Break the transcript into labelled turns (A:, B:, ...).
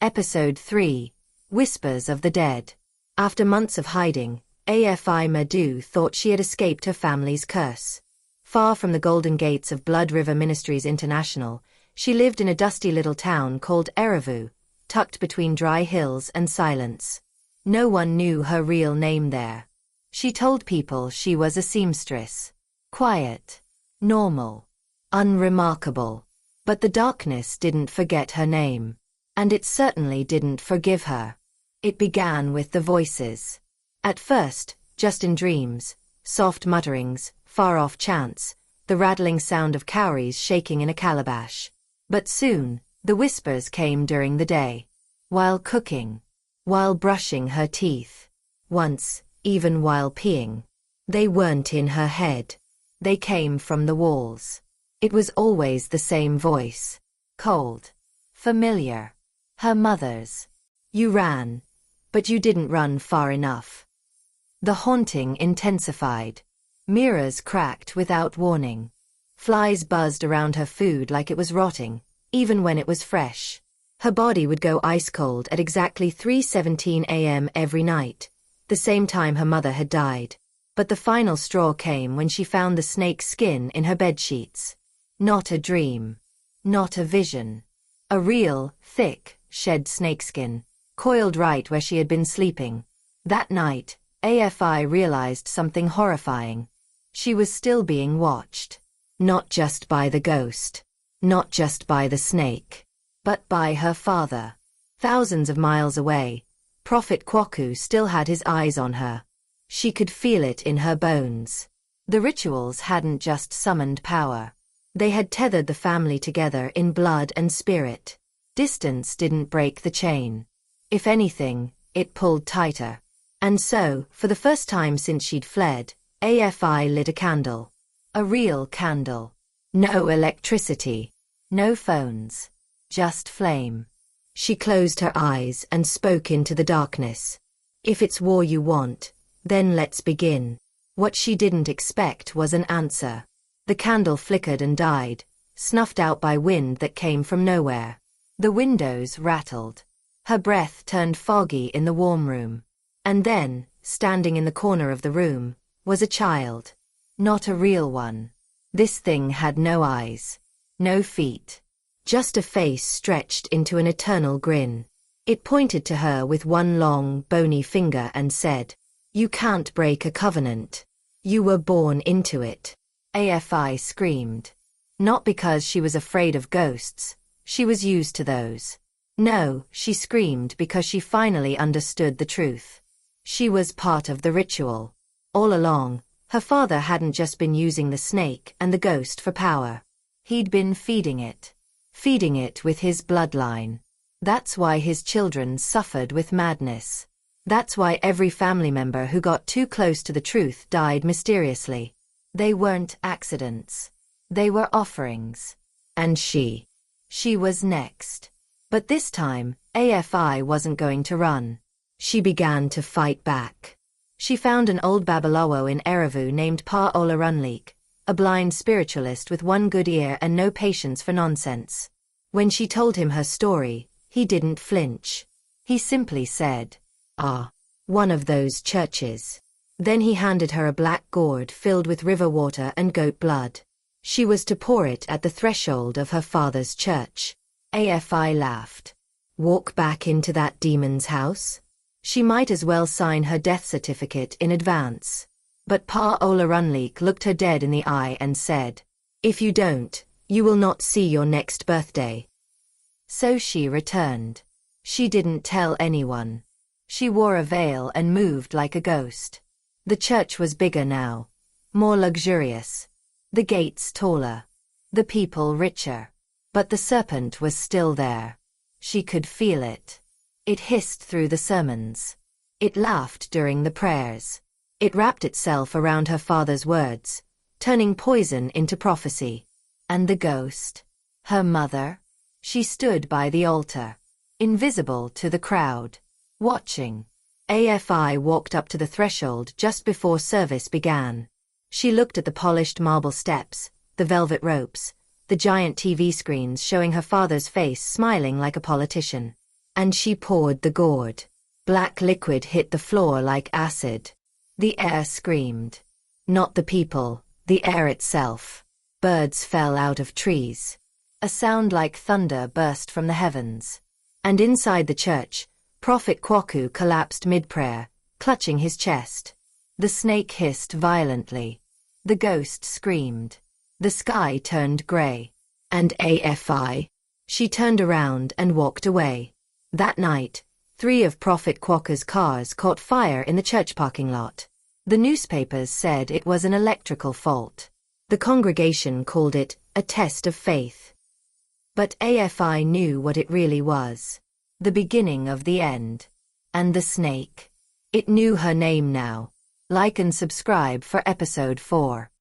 A: Episode 3. Whispers of the Dead. After months of hiding, AFI Madhu thought she had escaped her family's curse. Far from the golden gates of Blood River Ministries International, she lived in a dusty little town called Erivu, tucked between dry hills and silence. No one knew her real name there. She told people she was a seamstress. Quiet. Normal. Unremarkable. But the darkness didn't forget her name. And it certainly didn't forgive her. It began with the voices. At first, just in dreams, soft mutterings, far-off chants, the rattling sound of cowries shaking in a calabash. But soon, the whispers came during the day. While cooking. While brushing her teeth. Once, even while peeing. They weren't in her head. They came from the walls. It was always the same voice. Cold. Familiar. Her mother's. You ran. But you didn't run far enough. The haunting intensified. Mirrors cracked without warning. Flies buzzed around her food like it was rotting, even when it was fresh. Her body would go ice cold at exactly 3:17 a.m. every night, the same time her mother had died. But the final straw came when she found the snake's skin in her bedsheets. Not a dream. Not a vision. A real, thick, shed snakeskin, coiled right where she had been sleeping. That night, AFI realized something horrifying. She was still being watched. Not just by the ghost. Not just by the snake. But by her father. Thousands of miles away, Prophet Kwaku still had his eyes on her. She could feel it in her bones. The rituals hadn't just summoned power. They had tethered the family together in blood and spirit. Distance didn't break the chain. If anything, it pulled tighter. And so, for the first time since she'd fled, AFI lit a candle. A real candle. No electricity. No phones. Just flame. She closed her eyes and spoke into the darkness. If it's war you want, then let's begin. What she didn't expect was an answer. The candle flickered and died, snuffed out by wind that came from nowhere. The windows rattled. Her breath turned foggy in the warm room. And then, standing in the corner of the room, was a child. Not a real one. This thing had no eyes. No feet. Just a face stretched into an eternal grin. It pointed to her with one long, bony finger and said, "You can't break a covenant. You were born into it." AFI screamed. Not because she was afraid of ghosts. She was used to those. No, she screamed because she finally understood the truth. She was part of the ritual. All along, her father hadn't just been using the snake and the ghost for power. He'd been feeding it. Feeding it with his bloodline. That's why his children suffered with madness. That's why every family member who got too close to the truth died mysteriously. They weren't accidents. They were offerings. And she was next. But this time, AFI wasn't going to run. She began to fight back. She found an old Babalawo in Erivu named Pa Olarunlik, a blind spiritualist with one good ear and no patience for nonsense. When she told him her story, he didn't flinch. He simply said, "Ah, one of those churches." Then he handed her a black gourd filled with river water and goat blood. She was to pour it at the threshold of her father's church. AFI laughed. Walk back into that demon's house? She might as well sign her death certificate in advance. But Pa Olarunlik looked her dead in the eye and said, "If you don't, you will not see your next birthday." So she returned. She didn't tell anyone. She wore a veil and moved like a ghost. The church was bigger now. More luxurious. The gates taller. The people richer. But the serpent was still there. She could feel it. It hissed through the sermons. It laughed during the prayers. It wrapped itself around her father's words, turning poison into prophecy. And the ghost? Her mother? She stood by the altar, invisible to the crowd, watching. AFI walked up to the threshold just before service began. She looked at the polished marble steps, the velvet ropes, the giant TV screens showing her father's face smiling like a politician. and she poured the gourd. Black liquid hit the floor like acid. The air screamed. Not the people, the air itself. Birds fell out of trees. A sound like thunder burst from the heavens. And inside the church, Prophet Kwaku collapsed mid-prayer, clutching his chest. The snake hissed violently. The ghost screamed. The sky turned gray. And AFI. She turned around and walked away. That night, 3 of Prophet Kwaku's cars caught fire in the church parking lot. The newspapers said it was an electrical fault. The congregation called it a test of faith. But AFI knew what it really was. The beginning of the end. And the snake. It knew her name now. Like and subscribe for episode 4.